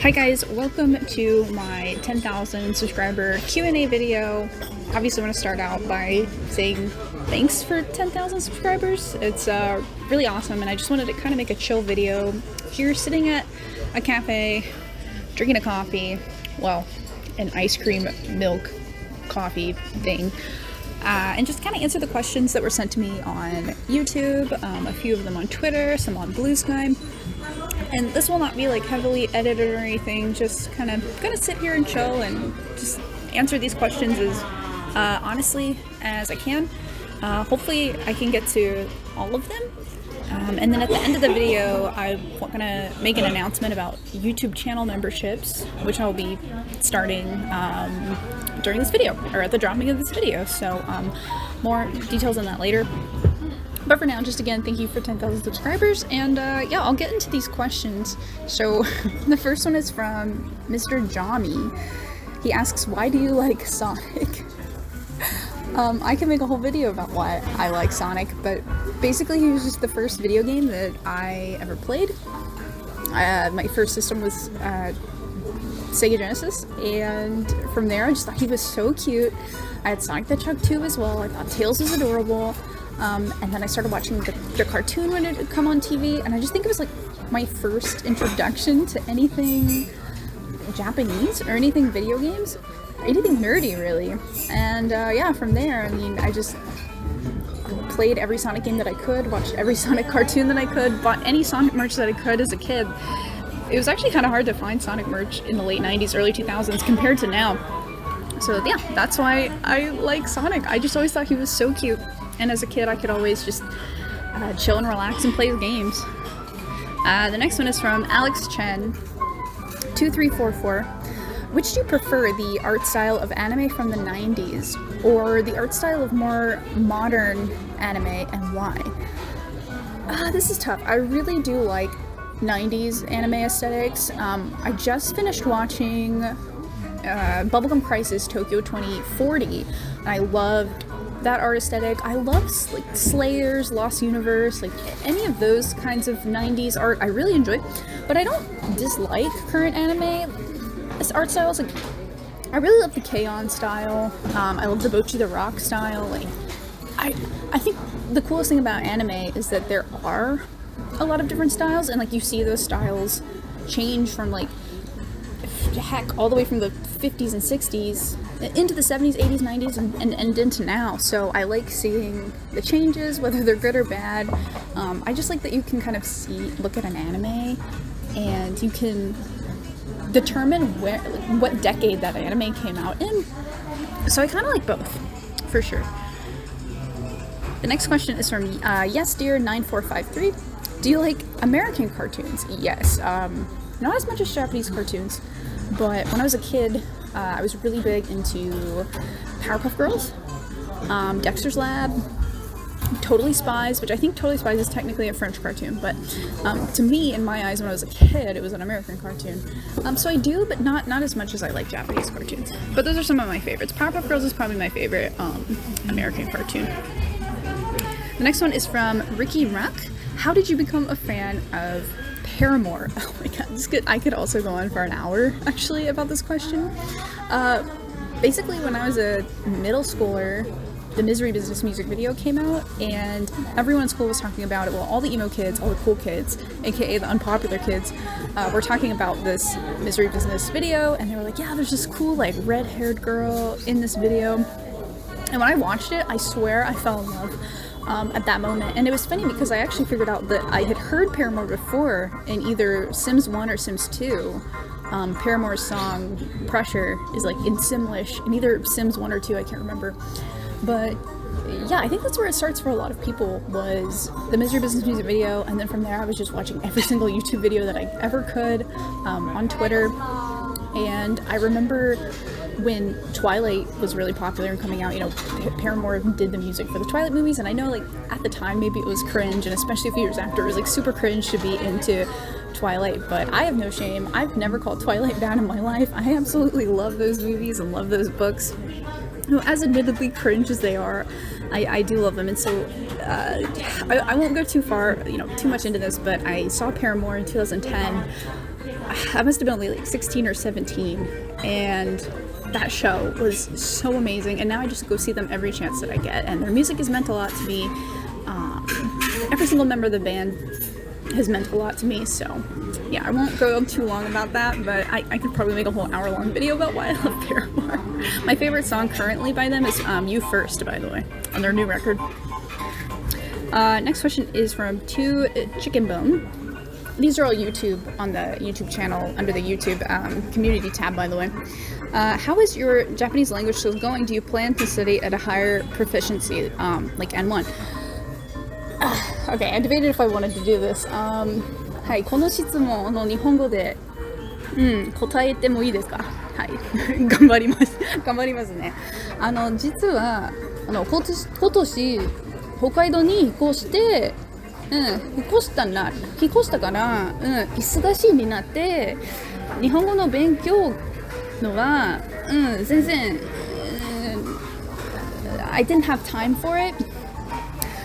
Hi guys, welcome to my 10,000 subscriber Q&A video. Obviously I want to start out by saying thanks for 10,000 subscribers. It's really awesome, and I just wanted to kind of make a chill video here sitting at a cafe, drinking a coffee, well, an ice cream milk coffee thing, and just kind of answer the questions that were sent to me on YouTube, a few of them on Twitter, some on Blue Sky. And this will not be like heavily edited or anything, just kind of gonna sit here and chill and just answer these questions as honestly as I can. Hopefully I can get to all of them. And then at the end of the video, I'm gonna make an announcement about YouTube channel memberships, which I'll be starting during this video, or at the dropping of this video. So more details on that later. But for now, just again, thank you for 10,000 subscribers, and yeah, I'll get into these questions. So the first one is from Mr. Jami. He asks, why do you like Sonic? I can make a whole video about why I like Sonic, but basically he was just the first video game that I ever played. My first system was Sega Genesis, and from there I just thought he was so cute. I had Sonic the Hedgehog 2 as well. I thought Tails was adorable. And then I started watching the cartoon when it would come on TV, and I just think it was like my first introduction to anything Japanese or anything video games, anything nerdy really. And yeah, from there, I mean, I just played every Sonic game that I could, watched every Sonic cartoon that I could, bought any Sonic merch that I could as a kid. It was actually kind of hard to find Sonic merch in the late 90s, early 2000s compared to now. So yeah, that's why I like Sonic. I just always thought he was so cute. And as a kid, I could always just chill and relax and play games. The next one is from Alex Chen, 2344. Which do you prefer, the art style of anime from the 90s or the art style of more modern anime, and why? This is tough. I really do like 90s anime aesthetics. I just finished watching Bubblegum Crisis Tokyo 2040, and I loved that art aesthetic. I love like Slayers, Lost Universe, like any of those kinds of 90s art I really enjoy, but I don't dislike current anime. This art style is like, I really love the K-On! Style. I love the Bocchi the Rock style. Like, I think the coolest thing about anime is that there are a lot of different styles, and like you see those styles change from like, heck, all the way from the 50s and 60s into the 70s, 80s, 90s, and into now. So I like seeing the changes, whether they're good or bad. I just like that you can kind of look at an anime and you can determine what decade that anime came out in. So I kind of like both, for sure. The next question is from Yes Dear 9453. Do you like American cartoons? Yes. Not as much as Japanese cartoons, but when I was a kid, I was really big into Powerpuff Girls, Dexter's Lab, Totally Spies, which I think Totally Spies is technically a French cartoon, but to me, in my eyes, when I was a kid, it was an American cartoon. So I do, but not as much as I like Japanese cartoons. But those are some of my favorites. Powerpuff Girls is probably my favorite American cartoon. The next one is from Ricky Ruck. How did you become a fan of Paramore? Oh my god, I could also go on for an hour actually about this question. Basically, when I was a middle schooler, the Misery Business music video came out, and everyone in school was talking about it. Well, all the emo kids, all the cool kids, aka the unpopular kids, were talking about this Misery Business video, and they were like, yeah, there's this cool like red-haired girl in this video. And when I watched it, I swear I fell in love at that moment. And it was funny because I actually figured out that I had heard Paramore before in either Sims 1 or Sims 2. Paramore's song Pressure is like in Simlish in either Sims 1 or 2, I can't remember. But yeah, I think that's where it starts for a lot of people, was the Misery Business music video, and then from there I was just watching every single YouTube video that I ever could on Twitter. And I remember when Twilight was really popular and coming out, you know, Paramore did the music for the Twilight movies, and I know like at the time maybe it was cringe, and especially a few years after, it was like super cringe to be into Twilight, but I have no shame. I've never called Twilight bad in my life. I absolutely love those movies and love those books. You know, as admittedly cringe as they are, I do love them. And so I won't go too much into this, but I saw Paramore in 2010 I must have been only like 16 or 17, and that show was so amazing, and now I just go see them every chance that I get, and their music has meant a lot to me. Every single member of the band has meant a lot to me, so yeah, I won't go too long about that, but I could probably make a whole hour-long video about why I love Paramore. My favorite song currently by them is You First, by the way, on their new record. Next question is from Two Chicken Bone. These are all YouTube on the YouTube channel under the YouTube community tab, by the way. How is your Japanese language skills going? Do you plan to study at a higher proficiency, like N1? Okay, I debated if I wanted to do this. はい、この質問の日本語で、答えてもいいですか？はい、頑張ります。頑張りますね。実は今年北海道に引っ越して、引っ越したから、忙しいになって、日本語の勉強のは、全然、I didn't have time for it.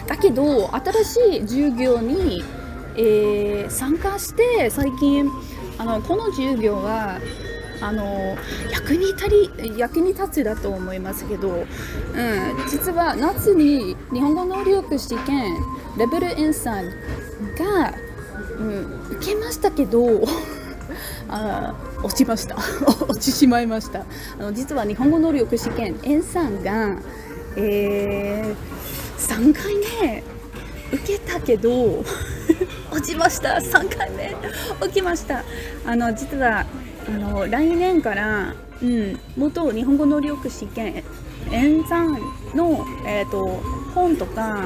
だけど、新しい授業に、参加して、最近、この授業は、役に立つだと思いますけど、実は夏に日本語能力試験レベル N3 が、受けましたけど落ちてしまいました。実は日本語能力試験 N3 が、3回目受けたけど落ちました。3回目受けました。実は来年から、もっと日本語能力試験 N3 の、本とか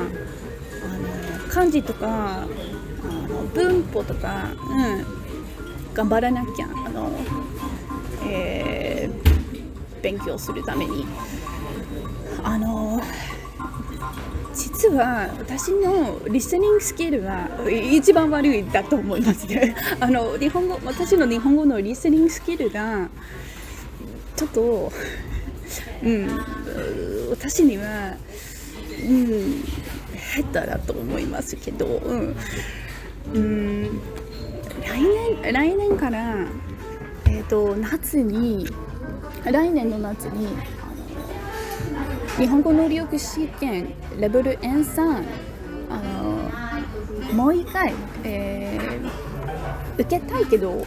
漢字とか文法とか、頑張らなきゃ勉強するために実は私のリスニングスキルは一番悪いだと思いますね。私の日本語のリスニングスキルがちょっと、私には、下手だと思いますけど、来年から、来年の夏に日本語能力試験レベル N3 もう一回、受けたいけど、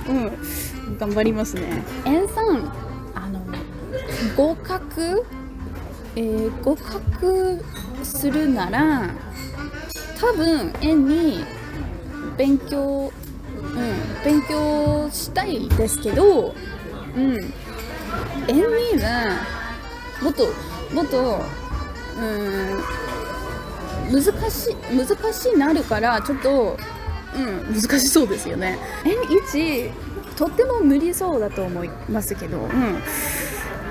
頑張りますね。N3 合格するなら多分 N2 勉強したいですけど、N2 はもっと難しいなるからちょっと、難しそうですよね。N1 とっても無理そうだと思いますけど、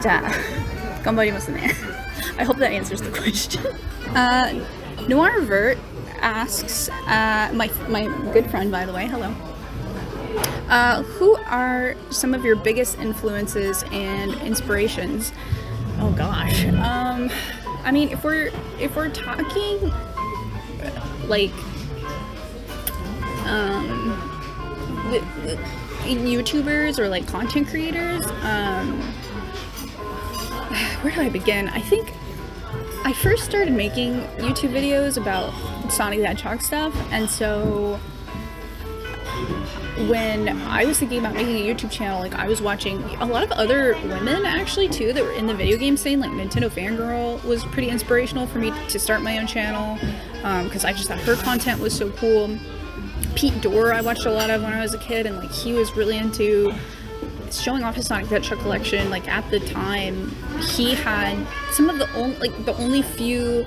じゃあ頑張りますね。I hope that answers the question. Noir Vert asks, my good friend, by the way, hello. Who are some of your biggest influences and inspirations? Oh gosh. I mean, if we're talking like YouTubers or like content creators, where do I begin? I think I first started making YouTube videos about Sonic the Hedgehog stuff, and so when I was thinking about making a YouTube channel, like I was watching a lot of other women actually too that were in the video game scene. Like Nintendo Fangirl was pretty inspirational for me to start my own channel, because I just thought her content was so cool. Pete Dorr I watched a lot of when I was a kid, and like he was really into showing off his Sonic the Hedgehog collection. Like at the time he had some of the only few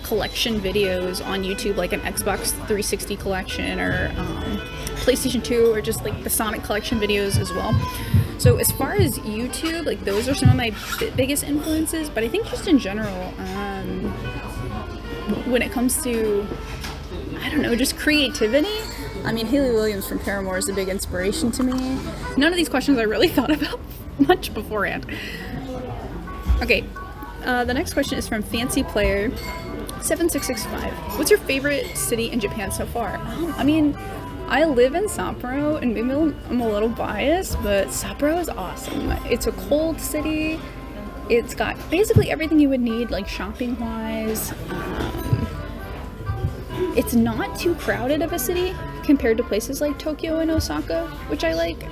collection videos on YouTube, like an Xbox 360 collection or PlayStation 2, or just like the Sonic collection videos as well. So as far as YouTube, like those are some of my biggest influences, but I think just in general, when it comes to, I don't know, just creativity, I mean, Hayley Williams from Paramore is a big inspiration to me. None of these questions I really thought about much beforehand. Okay, the next question is from Fancy Player 7665. What's your favorite city in Japan so far? I mean, I live in Sapporo, and maybe I'm a little biased, but Sapporo is awesome. It's a cold city. It's got basically everything you would need, like shopping-wise. It's not too crowded of a city compared to places like Tokyo and Osaka, which I like.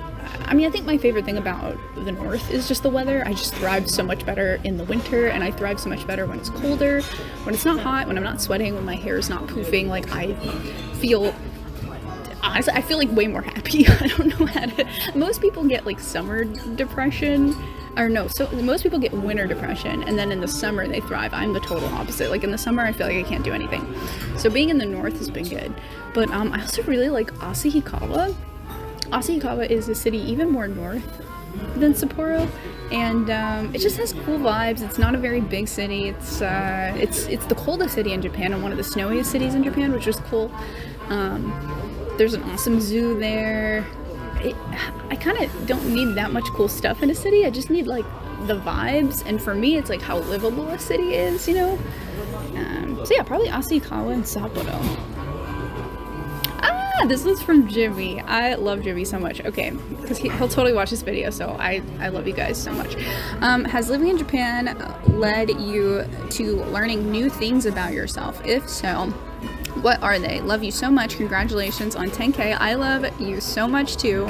I mean, I think my favorite thing about the north is just the weather. I just thrive so much better in the winter, and I thrive so much better when it's colder, when it's not hot, when I'm not sweating, when my hair is not poofing. Like, I feel, honestly, I feel like way more happy. I don't know how to, most people get like summer depression, or no, so most people get winter depression, and then in the summer they thrive. I'm the total opposite. Like in the summer I feel like I can't do anything. So being in the north has been good. But I also really like Asahikawa. Asahikawa is a city even more north than Sapporo, and it just has cool vibes. It's not a very big city. It's the coldest city in Japan and one of the snowiest cities in Japan, which is cool. There's an awesome zoo there. I kind of don't need that much cool stuff in a city. I just need like the vibes, and for me it's like how livable a city is, you know? So yeah, probably Asahikawa and Sapporo. This was from Jimmy. I love Jimmy so much. Okay, because he'll totally watch this video, so I love you guys so much. Has living in Japan led you to learning new things about yourself? If so, what are they? Love you so much. Congratulations on 10K. I love you so much too.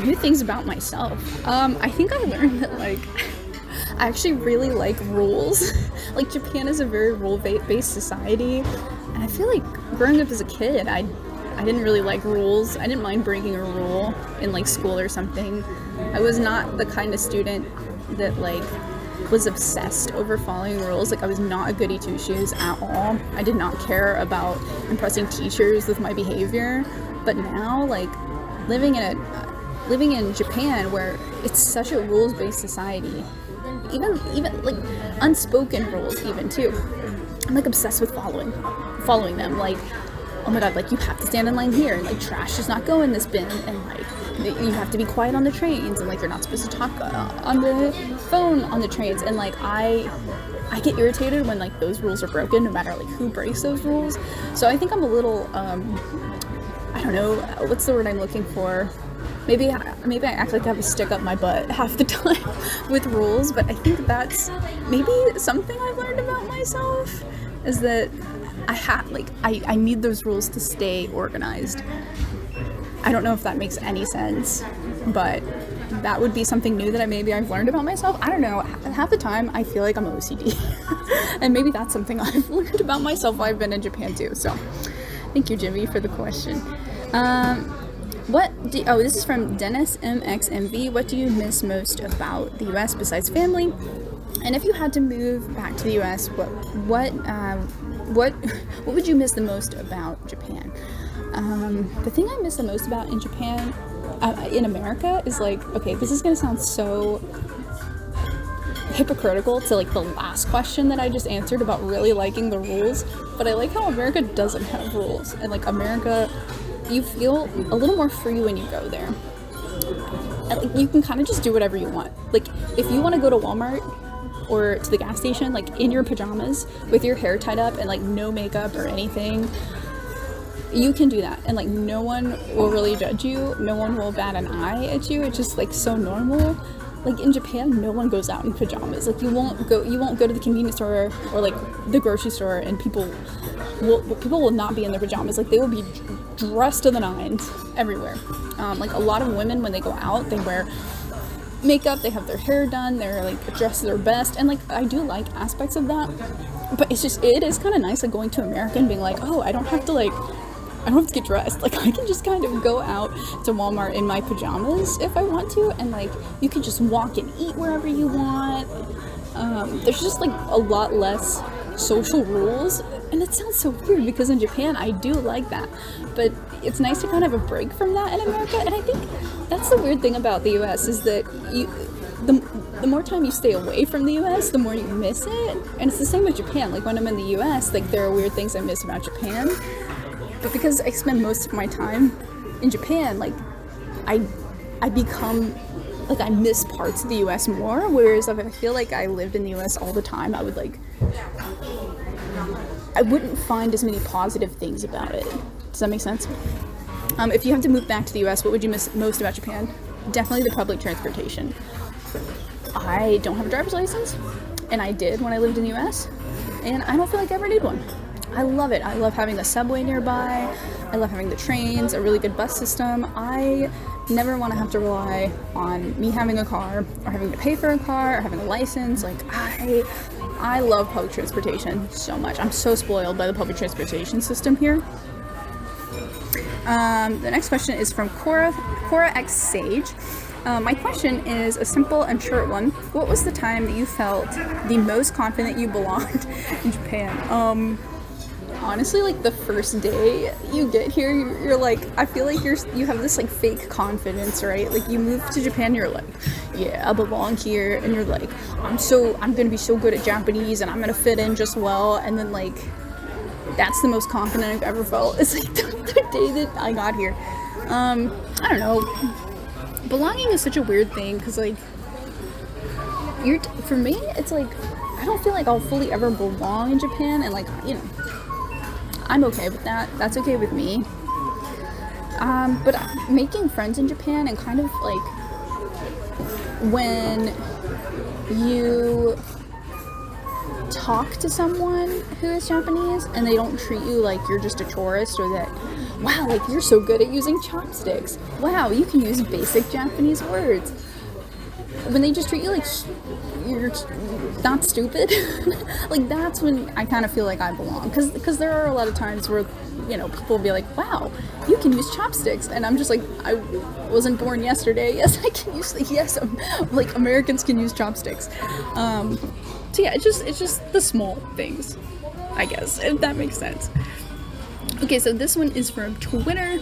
New things about myself. I think I learned that like I actually really like rules. Like Japan is a very rule-based society. And I feel like growing up as a kid, I didn't really like rules. I didn't mind breaking a rule in like school or something. I was not the kind of student that like was obsessed over following rules. Like I was not a goody two-shoes at all. I did not care about impressing teachers with my behavior. But now, like living in Japan, where it's such a rules-based society, even like unspoken rules even too. I'm like obsessed with following them. Like, oh my god, like you have to stand in line here, and like trash does not go in this bin, and like you have to be quiet on the trains, and like you're not supposed to talk on the phone on the trains, and like I get irritated when like those rules are broken, no matter like who breaks those rules. So I think I'm a little I don't know, what's the word I'm looking for? Maybe I act like I have a stick up my butt half the time with rules, but I think that's maybe something I've learned about myself, is that I need those rules to stay organized. I don't know if that makes any sense, but that would be something new that I've learned about myself. I don't know, half the time I feel like I'm OCD. And maybe that's something I've learned about myself while I've been in Japan too. So thank you, Jimmy, for the question. This is from Dennis MXMV. What do you miss most about the US besides family? And if you had to move back to the US, what would you miss the most about Japan? The thing I miss the most about in Japan, in America, is like, okay, this is gonna sound so hypocritical to like the last question that I just answered about really liking the rules, but I like how America doesn't have rules, and like America, you feel a little more free when you go there. And, like, you can kind of just do whatever you want. Like if you want to go to Walmart or to the gas station like in your pajamas with your hair tied up and like no makeup or anything, you can do that, and like no one will really judge you, no one will bat an eye at you. It's just like so normal. Like in Japan, no one goes out in pajamas. Like you won't go to the convenience store or like the grocery store, and people will not be in their pajamas. Like they will be dressed to the nines everywhere. Like a lot of women, when they go out, they wear makeup, they have their hair done, they're like dressed their best, and like I do like aspects of that. But it is kind of nice like going to America and being like, oh, I don't have to get dressed. Like I can just kind of go out to Walmart in my pajamas if I want to, and like you can just walk and eat wherever you want. There's just like a lot less social rules, and it sounds so weird because in Japan I do like that, but it's nice to kind of have a break from that in America. And I think that's the weird thing about the US, is that the more time you stay away from the US, the more you miss it. And it's the same with Japan. Like when I'm in the US, like there are weird things I miss about Japan. But because I spend most of my time in Japan, like I become like I miss parts of the US more, whereas if I feel like I lived in the US all the time, I would like I wouldn't find as many positive things about it. Does that make sense? If you have to move back to the US, what would you miss most about Japan? Definitely the public transportation. I don't have a driver's license, and I did when I lived in the US, and I don't feel like I ever need one. I love it. I love having the subway nearby. I love having the trains, a really good bus system. I never want to have to rely on me having a car or having to pay for a car or having a license. Like, I love public transportation so much. I'm so spoiled by the public transportation system here. The next question is from Cora X Sage. My question is a simple and short one. What was the time that you felt the most confident you belonged in Japan? Honestly, like the first day you get here, you're like, I feel like you have this like fake confidence, right? Like you move to Japan, you're like, yeah, I belong here, and you're like, I'm gonna be so good at Japanese, and I'm gonna fit in just well, and then like, that's the most confident I've ever felt. It's like the day that I got here. I don't know. Belonging is such a weird thing, because like, for me, it's like, I don't feel like I'll fully ever belong in Japan, and like, you know, I'm okay with that. That's okay with me. But making friends in Japan, and kind of like when you talk to someone who is Japanese and they don't treat you like you're just a tourist, or that, wow, like you're so good at using chopsticks. Wow, you can use basic Japanese words. When they just treat you like you're not stupid, like that's when I kind of feel like I belong. Because there are a lot of times where, you know, people will be like, wow, you can use chopsticks, and I'm just like, I wasn't born yesterday. Yes, I can use, like Americans can use chopsticks. So yeah, it's just the small things, I guess, if that makes sense. Okay, so this one is from Twitter.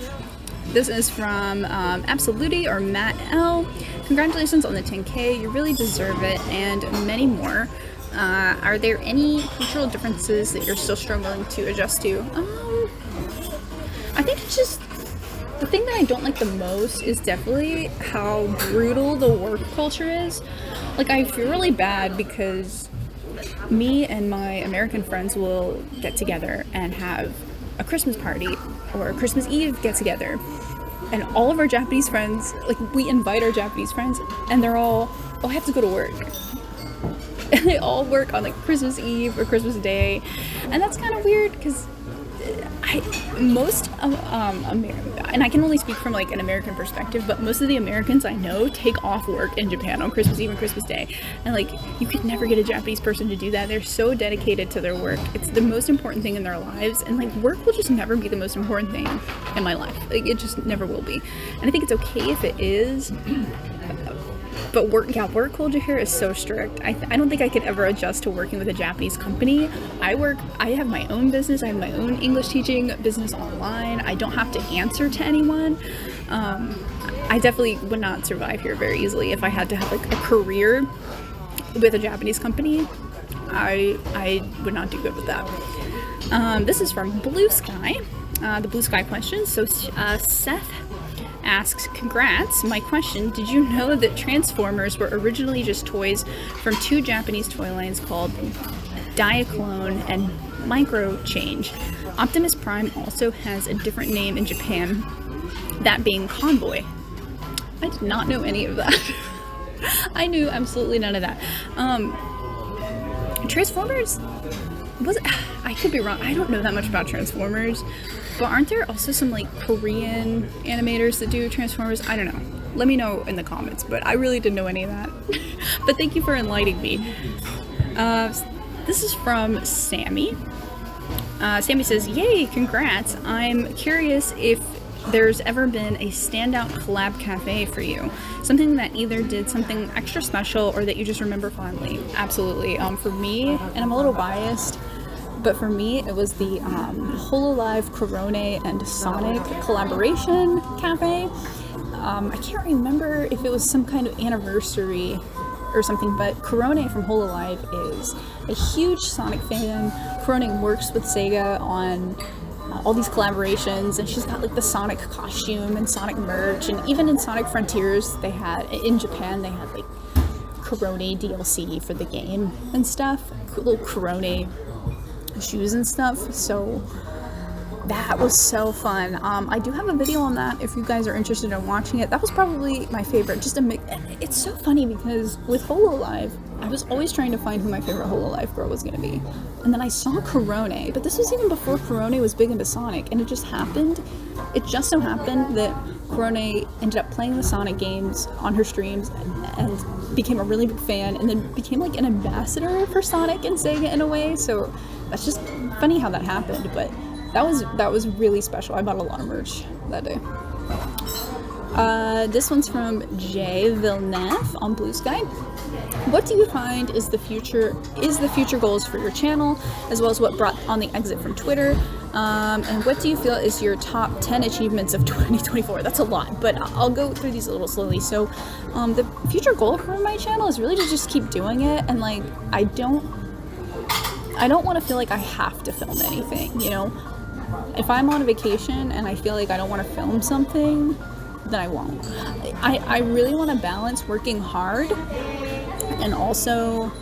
This is from Absolutely, or Matt L. Congratulations on the 10K. You really deserve it, and many more. Are there any cultural differences that you're still struggling to adjust to? I think it's just, the thing that I don't like the most is definitely how brutal the work culture is. Like, I feel really bad because me and my American friends will get together and have a Christmas party or a Christmas Eve get together, and all of our Japanese friends, like, we invite our Japanese friends, and they're all, oh, I have to go to work, and they all work on like Christmas Eve or Christmas Day, and that's kind of weird because most of and I can only speak from like an American perspective, but most of the Americans I know take off work in Japan on Christmas Eve and Christmas Day, and like, you could never get a Japanese person to do that. They're so dedicated to their work. It's the most important thing in their lives, and like, work will just never be the most important thing in my life. Like, it just never will be, and I think it's okay if it is. But work culture here is so strict. I don't think I could ever adjust to working with a Japanese company. I have my own business. I have my own English teaching business online. I don't have to answer to anyone. I definitely would not survive here very easily if I had to have like a career with a Japanese company. I would not do good with that. This is from Blue Sky, the Blue Sky question. So Seth asks, congrats. My question, did you know that Transformers were originally just toys from two Japanese toy lines called Diaclone and Micro Change? Optimus Prime also has a different name in Japan, that being Convoy. I did not know any of that. I knew absolutely none of that. Transformers I could be wrong. I don't know that much about Transformers, but aren't there also some like Korean animators that do Transformers? I don't know. Let me know in the comments, but I really didn't know any of that. But thank you for enlightening me. This is from Sammy. Sammy says, yay, congrats. I'm curious if there's ever been a standout collab cafe for you. Something that either did something extra special or that you just remember fondly. Absolutely. For me, and I'm a little biased, but for me, it was the Hololive Corone and Sonic collaboration cafe. I can't remember if it was some kind of anniversary or something, but Corone from Hololive is a huge Sonic fan. Corone works with Sega on all these collaborations, and she's got like the Sonic costume and Sonic merch, and even in Sonic Frontiers in Japan they had like Corone DLC for the game and stuff, cool little Corone shoes and stuff. So that was so fun. I do have a video on that if you guys are interested in watching it. That was probably my favorite. It's so funny because with Hololive, I was always trying to find who my favorite Hololive girl was gonna be. And then I saw Corone, but this was even before Corone was big into Sonic, and it just so happened that Corone ended up playing the Sonic games on her streams and became a really big fan, and then became like an ambassador for Sonic and Sega in a way. So that's just funny how that happened, but that was really special. I bought a lot of merch that day. This one's from Jay Villeneuve on Blue Sky. What do you find is the future goals for your channel, as well as what brought on the exit from Twitter? And what do you feel is your top 10 achievements of 2024? That's a lot, but I'll go through these a little slowly. So the future goal for my channel is really to just keep doing it, and like I don't want to feel like I have to film anything, you know? If I'm on a vacation and I feel like I don't want to film something, then I won't. I really want to balance working hard and also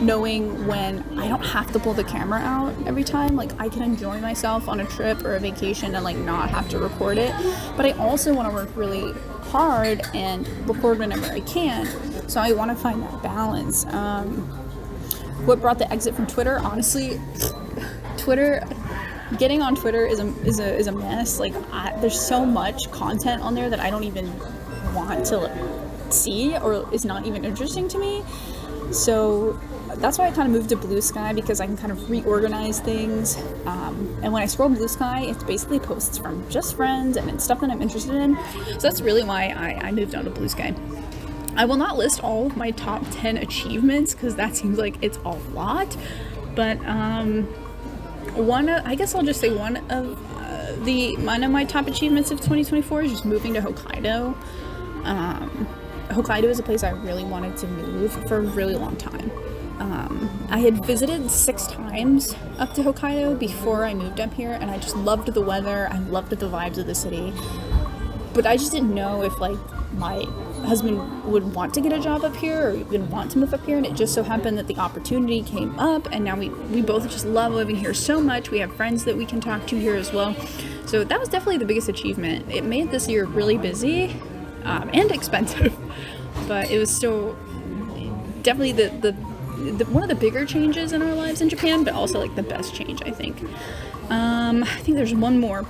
knowing when I don't have to pull the camera out every time. Like, I can enjoy myself on a trip or a vacation and like not have to record it, but I also want to work really hard and record whenever I can. So I want to find that balance. What brought the exit from Twitter? Honestly, getting on Twitter is a mess. Like, there's so much content on there that I don't even want to see or is not even interesting to me. So that's why I kind of moved to Blue Sky, because I can kind of reorganize things. And when I scroll Blue Sky, it's basically posts from just friends and it's stuff that I'm interested in. So that's really why I moved on to Blue Sky. I will not list all of my top 10 achievements because that seems like it's a lot. But I guess I'll just say one of my top achievements of 2024 is just moving to Hokkaido. Hokkaido is a place I really wanted to move for a really long time. I had visited 6 times up to Hokkaido before I moved up here, and I just loved the weather. I loved the vibes of the city, but I just didn't know if like my husband would want to get a job up here or even want to move up here. And it just so happened that the opportunity came up, and now we both just love living here so much. We have friends that we can talk to here as well. So that was definitely the biggest achievement. It made this year really busy and expensive, but it was still definitely the one of the bigger changes in our lives in Japan, but also like the best change, I think. I think there's one more.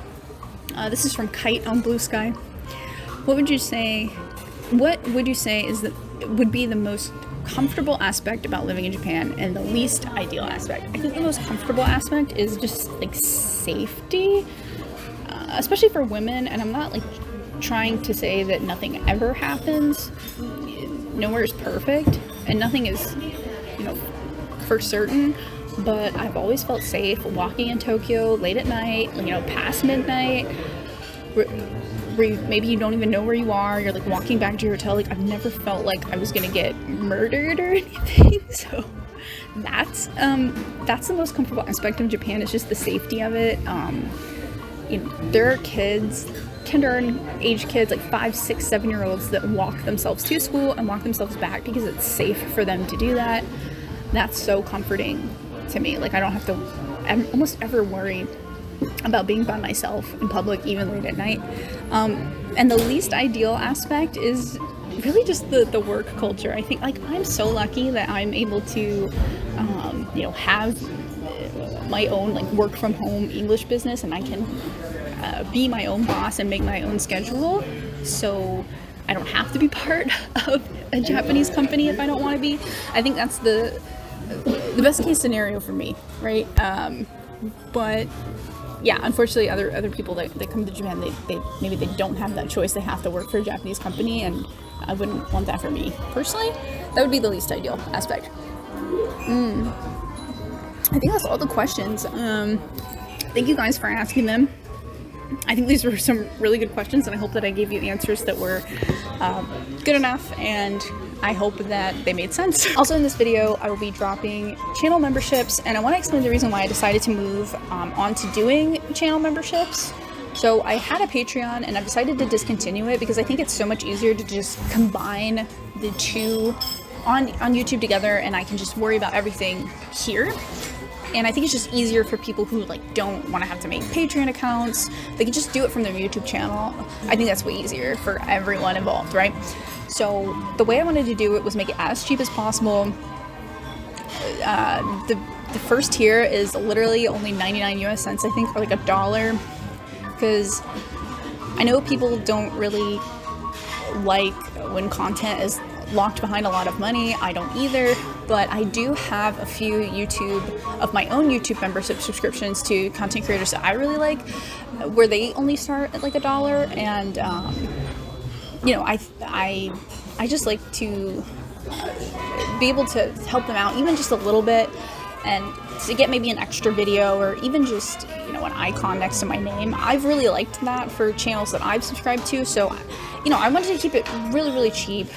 This is from Kite on Blue Sky. What would you say would be the most comfortable aspect about living in Japan and the least ideal aspect? I think the most comfortable aspect is just like safety, especially for women. And I'm not like trying to say that nothing ever happens. Nowhere is perfect and nothing is, for certain, but I've always felt safe walking in Tokyo late at night, past midnight, where maybe you don't even know where you are. You're like walking back to your hotel. Like, I've never felt like I was gonna get murdered or anything. So that's the most comfortable aspect of Japan, is just the safety of it. There are kids, kindergarten age kids, like 5, 6, 7-year-olds that walk themselves to school and walk themselves back because it's safe for them to do that. That's so comforting to me. Like, I don't have to almost ever worry about being by myself in public, even late at night. And the least ideal aspect is really just the work culture. I think, like, I'm so lucky that I'm able to, have my own, like, work from home English business, and I can be my own boss and make my own schedule. So I don't have to be part of a Japanese company if I don't want to be. I think that's the best case scenario for me, right? But yeah, unfortunately, other people that come to Japan, they maybe they don't have that choice. They have to work for a Japanese company, and I wouldn't want that for me personally. That would be the least ideal aspect. I think that's all the questions. Thank you guys for asking them. I think these were some really good questions, and I hope that I gave you answers that were good enough, and I hope that they made sense. Also, in this video, I will be dropping channel memberships, and I want to explain the reason why I decided to move on to doing channel memberships. So I had a Patreon, and I've decided to discontinue it because I think it's so much easier to just combine the two on YouTube together, and I can just worry about everything here. And I think it's just easier for people who like don't want to have to make Patreon accounts. They can just do it from their YouTube channel. I think that's way easier for everyone involved, right? So the way I wanted to do it was make it as cheap as possible. The first tier is literally only 99 US cents, I think, or like $1, because I know people don't really like when content is locked behind a lot of money. I don't either, but I do have a few of my own YouTube membership subscriptions to content creators that I really like, where they only start at like $1, and you know, I just like to be able to help them out even just a little bit, and to get maybe an extra video or even just, you know, an icon next to my name. I've really liked that for channels that I've subscribed to, so, you know, I wanted to keep it really, really cheap.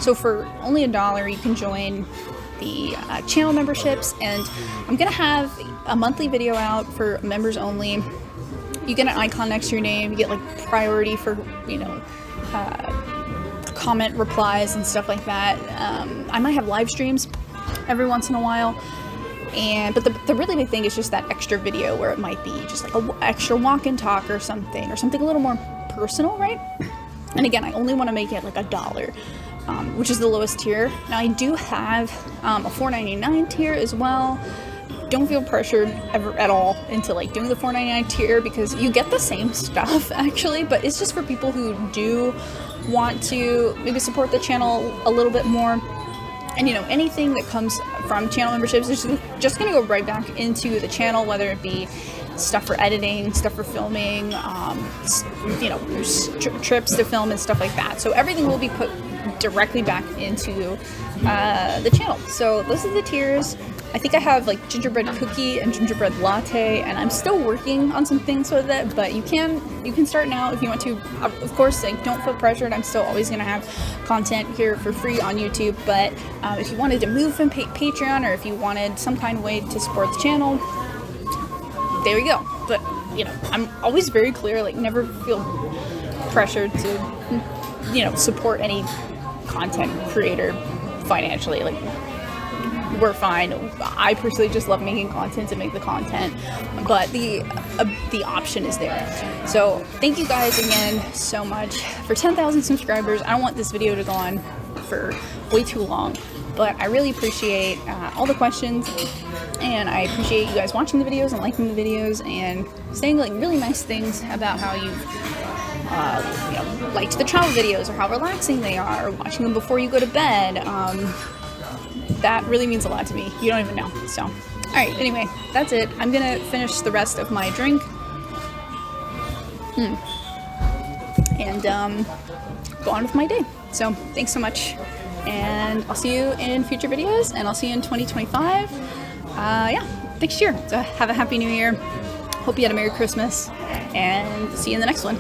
So for only $1, you can join the channel memberships, and I'm gonna have a monthly video out for members only. You get an icon next to your name, you get like priority for, you know, comment replies and stuff like that. I might have live streams every once in a while, but the really big thing is just that extra video where it might be just like an extra walk and talk or something a little more personal, right? And again, I only want to make it like $1, which is the lowest tier. Now I do have a $4.99 tier as well. Don't feel pressured ever at all into like doing the $4.99 tier, because you get the same stuff actually, but it's just for people who do want to maybe support the channel a little bit more. And you know, anything that comes from channel memberships is just going to go right back into the channel, whether it be stuff for editing, stuff for filming, you know, trips to film and stuff like that. So everything will be put directly back into the channel. So those are the tiers. I think I have like gingerbread cookie and gingerbread latte, and I'm still working on some things with it, but you can start now if you want to. Of course, like, don't feel pressured. I'm still always gonna have content here for free on YouTube, but if you wanted to move from Patreon, or if you wanted some kind of way to support the channel, there you go. But you know, I'm always very clear, like, never feel pressured to, you know, support any content creator financially. Like, we're fine. I personally just love making content to make the content, but the option is there. So thank you guys again so much for 10,000 subscribers. I don't want this video to go on for way too long, but I really appreciate all the questions, and I appreciate you guys watching the videos and liking the videos and saying like really nice things about how you know, liked the travel videos, or how relaxing they are, or watching them before you go to bed. That really means a lot to me. You don't even know. So, all right, anyway, that's it. I'm gonna finish the rest of my drink. And go on with my day. So thanks so much, and I'll see you in future videos, and I'll see you in 2025. Yeah, next year. So have a happy new year. Hope you had a Merry Christmas, and see you in the next one.